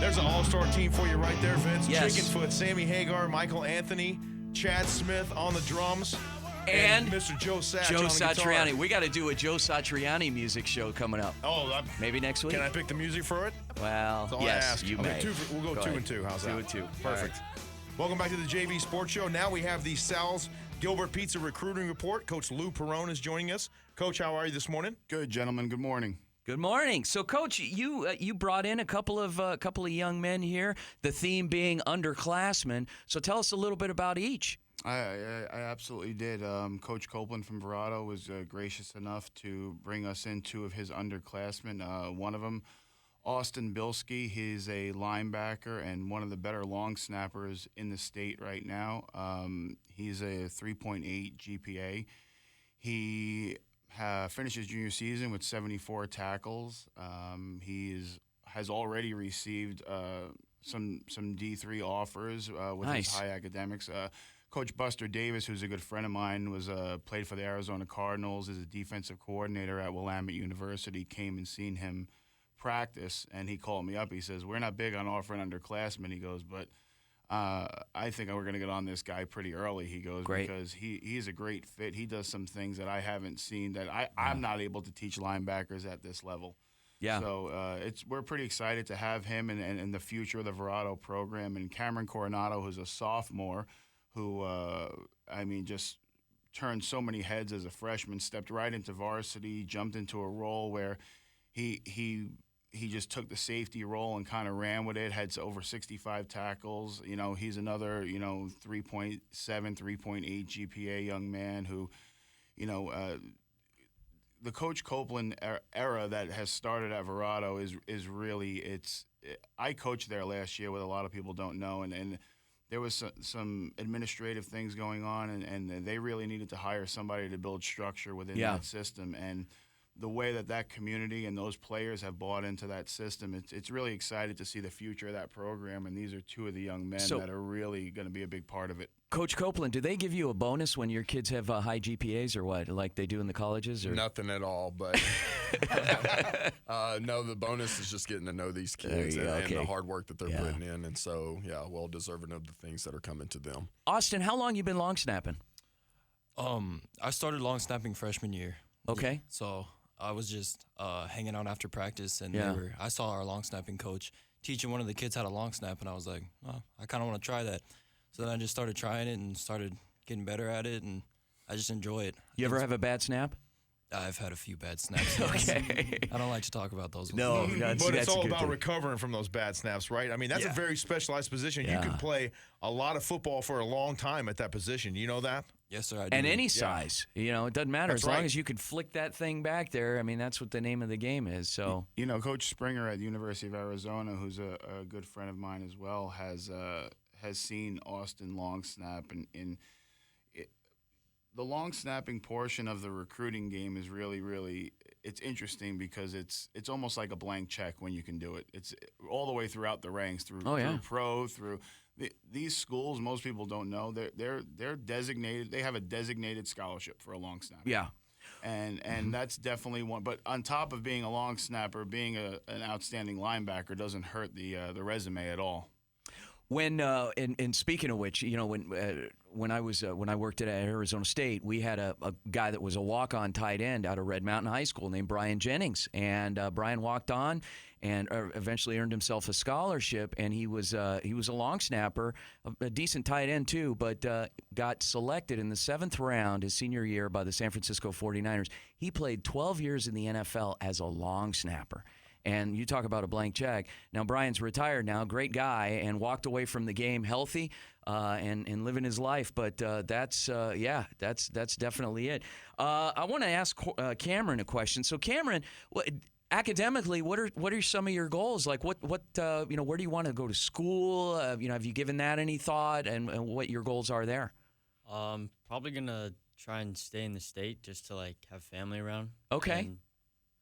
There's an all-star team for you right there, Vince. Yes. Chickenfoot, Sammy Hagar, Michael Anthony, Chad Smith on the drums, And Mr. Joe Satch Joe on the guitar. Satriani. We got to do a Joe Satriani music show coming up. Oh, Maybe next week? Can I pick the music for it? Well, That's all I yes, ask. you Okay, may. we'll go 2 and 2. How's that? 2 and 2. Perfect. Welcome back to the JV Sports Show. Now we have the Sal's Gilbert Pizza Recruiting Report. Coach Lou Perrone is joining us. Coach, how are you this morning? Good, gentlemen. Good morning. Good morning. So, Coach, you brought in a couple of young men here. The theme being underclassmen. So, tell us a little bit about each. I absolutely did. Coach Copeland from Verado was gracious enough to bring us in 2 of his underclassmen. One of them, Austin Bilski. He's a linebacker and one of the better long snappers in the state right now. He's a 3.8 GPA. He finished his junior season with 74 tackles. He has already received some D3 offers with Nice. his high academics. Coach Buster Davis, who's a good friend of mine, was played for the Arizona Cardinals as a defensive coordinator at Willamette University, came and seen him practice, and he called me up. He says, we're not big on offering underclassmen. He goes, but I think we're going to get on this guy pretty early, he goes, Great. because he's a great fit. He does some things that I haven't seen that I'm not able to teach linebackers at this level. Yeah. So we're pretty excited to have him and the future of the Verado program. And Cameron Coronado, who's a sophomore, who, just turned so many heads as a freshman, stepped right into varsity, jumped into a role where he just took the safety role and kind of ran with it, had over 65 tackles. You know, he's another, 3.7, 3.8 GPA young man who, the Coach Copeland era that has started at Verado is really, I coached there last year, what a lot of people don't know, and there was some administrative things going on, and they really needed to hire somebody to build structure within that system. And the way that community and those players have bought into that system, it's really excited to see the future of that program. And these are 2 of the young men that are really going to be a big part of it. Coach Copeland, do they give you a bonus when your kids have high GPAs or what, like they do in the colleges? Or? Nothing at all, but no, the bonus is just getting to know these kids and the hard work that they're putting in. And so, well deserving of the things that are coming to them. Austin, how long you been long snapping? I started long snapping freshman year. Okay. So I was just hanging out after practice, and I saw our long snapping coach teaching one of the kids how to long snap, and I was like, oh, I kind of want to try that. So then I just started trying it and started getting better at it, and I just enjoy it. You ever have a bad snap? I've had a few bad snaps. Okay. I don't like to talk about those. No, but it's all about thing. recovering from those bad snaps, right? I mean, that's a very specialized position. Yeah. You can play a lot of football for a long time at that position. You know that? Yes, sir, I do. And any size, it doesn't matter. That's as long right. as you can flick that thing back there, I mean, that's what the name of the game is. So, Coach Springer at the University of Arizona, who's a good friend of mine as well, has seen Austin long snap, and the long snapping portion of the recruiting game is really, really, it's interesting because it's almost like a blank check when you can do it. It's all the way throughout the ranks, through pro, through these schools. Most people don't know they're designated. They have a designated scholarship for a long snapper. yeah. And that's definitely one. But on top of being a long snapper, being an outstanding linebacker doesn't hurt the resume at all. When and speaking of which, when I worked at Arizona State, we had a guy that was a walk-on tight end out of Red Mountain High School named Brian Jennings, and Brian walked on and eventually earned himself a scholarship, and he was a long snapper, a decent tight end too, but got selected in the 7th round his senior year by the San Francisco 49ers. He played 12 years in the NFL as a long snapper. And you talk about a blank check. Now, Brian's retired now, great guy, and walked away from the game healthy and living his life. But that's definitely it. I want to ask Cameron a question. So, Cameron, academically, what are some of your goals? Like, where do you want to go to school? Have you given that any thought, and what your goals are there? Probably gonna try and stay in the state just to have family around. Okay. And,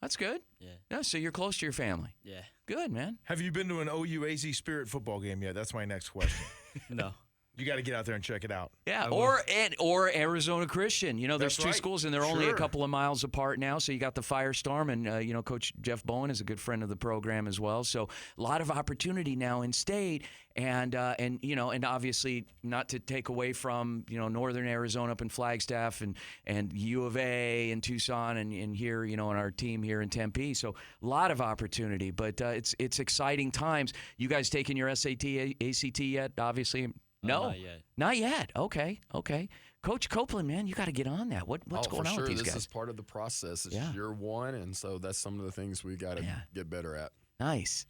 that's good. Yeah. So you're close to your family. Yeah. Good, man. Have you been to an OU AZ Spirit football game yet? That's my next question. No. You got to get out there and check it out. Yeah, or Arizona Christian. You know, there's That's two right. schools, and they're only a couple of miles apart now. So you got the Firestorm, and you know, Coach Jeff Bowen is a good friend of the program as well. So a lot of opportunity now in state, and you know, and obviously not to take away from, you know, Northern Arizona up in Flagstaff and U of A and Tucson and here, you know, on our team here in Tempe. So a lot of opportunity, but it's exciting times. You guys taking your SAT, ACT yet? Obviously. No, not yet. Not yet. Okay. Coach Copeland, man, you got to get on that. What's going on with these guys? This is part of the process. It's year one, and so that's some of the things we got to get better at. Nice.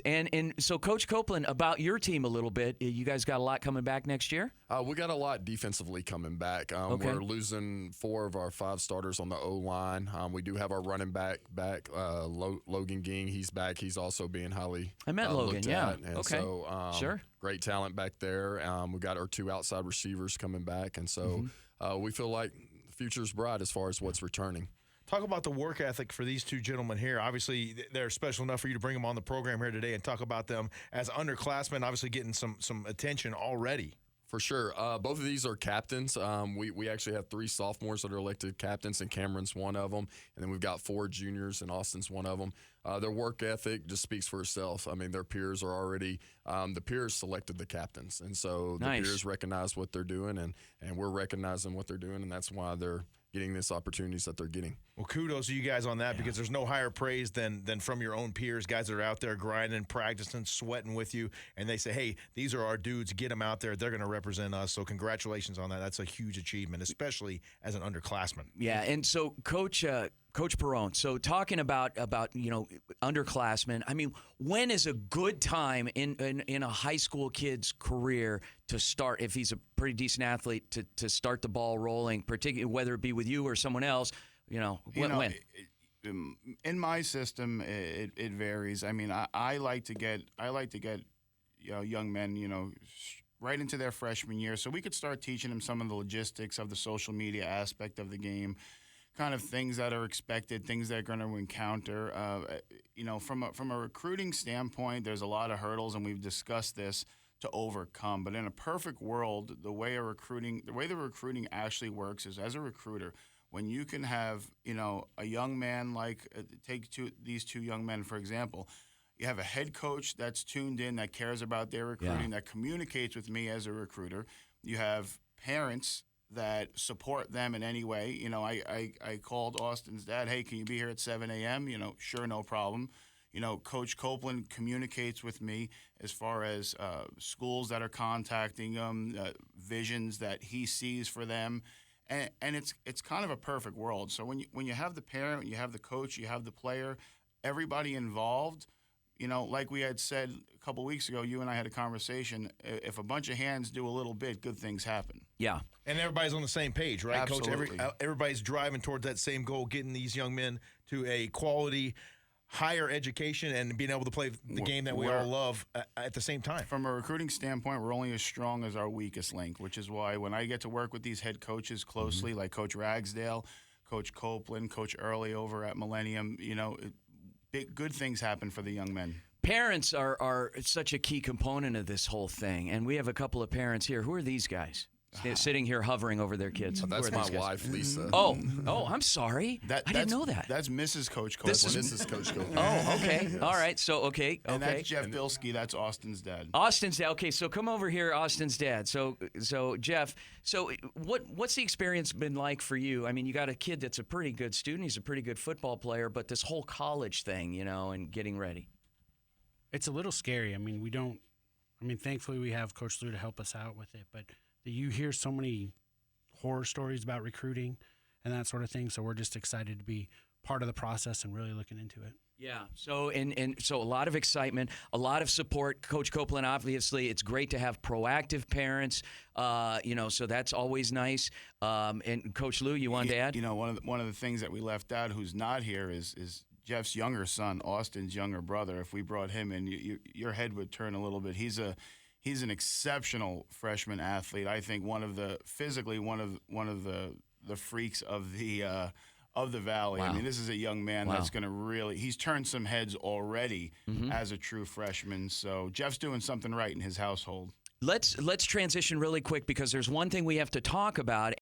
And so, Coach Copeland, about your team a little bit. You guys got a lot coming back next year? We got a lot defensively coming back. We're losing 4 of our 5 starters on the O-line. We do have our running back, Logan Ging. He's back. He's also being highly I met Logan, looked yeah. at. And okay. So, sure. Great talent back there. We got our 2 outside receivers coming back. And so we feel like the future's bright as far as what's returning. Talk about the work ethic for these two gentlemen here. Obviously, they're special enough for you to bring them on the program here today and talk about them as underclassmen, obviously getting some attention already. For sure. Both of these are captains. We actually have 3 sophomores that are elected captains, and Cameron's one of them. And then we've got 4 juniors, and Austin's one of them. Their work ethic just speaks for itself. I mean, their peers are already the peers selected the captains. And so the peers recognize what they're doing, and we're recognizing what they're doing, and that's why they're getting these opportunities that they're getting. Well, kudos to you guys on that because there's no higher praise than from your own peers, guys that are out there grinding, practicing, sweating with you, and they say, hey, these are our dudes, get them out there. They're going to represent us. So congratulations on that. That's a huge achievement, especially as an underclassman. Yeah, and so Coach Perrone, so talking about you know, underclassmen, I mean, when is a good time in a high school kid's career to start, if he's a pretty decent athlete, to start the ball rolling, particularly whether it be with you or someone else, when? In my system, it varies. I mean, I like to get young men, right into their freshman year, so we could start teaching them some of the logistics of the social media aspect of the game, kind of things that are expected, things they're going to encounter. From a recruiting standpoint, there's a lot of hurdles, and we've discussed this, to overcome. But in a perfect world, the way the recruiting actually works is, as a recruiter, when you can have, a young man like these 2 young men, for example, you have a head coach that's tuned in, that cares about their recruiting, that communicates with me as a recruiter. You have parents that support them in any way. I called Austin's dad, hey, can you be here at 7 a.m.? Sure, no problem. Coach Copeland communicates with me as far as schools that are contacting them, visions that he sees for them. And it's kind of a perfect world. So when you have the parent, you have the coach, you have the player, everybody involved, like we had said a couple weeks ago, you and I had a conversation, if a bunch of hands do a little bit, good things happen. Yeah. And everybody's on the same page, right, Absolutely. Coach? Everybody's driving towards that same goal, getting these young men to a quality higher education and being able to play the game that we all love at the same time. From a recruiting standpoint, we're only as strong as our weakest link, which is why when I get to work with these head coaches closely, like Coach Ragsdale, Coach Copeland, Coach Early over at Millennium, good things happen for the young men. Parents are such a key component of this whole thing, and we have a couple of parents here. Who are these guys? Sitting here hovering over their kids. That's my wife, Lisa. Oh, I'm sorry. I didn't know that. That's Mrs. Coach Copeland. This is Coach Copeland. Oh, okay. All right. So, okay. And that's Jeff Bilski. That's Austin's dad. Austin's dad. Okay, so come over here, Austin's dad. So Jeff, what's the experience been like for you? I mean, you got a kid that's a pretty good student. He's a pretty good football player, but this whole college thing, and getting ready. It's a little scary. I mean, thankfully we have Coach Lou to help us out with it, but you hear so many horror stories about recruiting and that sort of thing, so we're just excited to be part of the process and really looking into it. Yeah, so so a lot of excitement, a lot of support. Coach Copeland, obviously, it's great to have proactive parents, so that's always nice. And Coach Lou, you wanted to add? One of the things that we left out, who's not here, is Jeff's younger son, Austin's younger brother. If we brought him in, your head would turn a little bit. He's an exceptional freshman athlete. I think one of the freaks of the Valley. Wow. I mean, this is a young man that's going to he's turned some heads already as a true freshman. So Jeff's doing something right in his household. Let's transition really quick because there's one thing we have to talk about,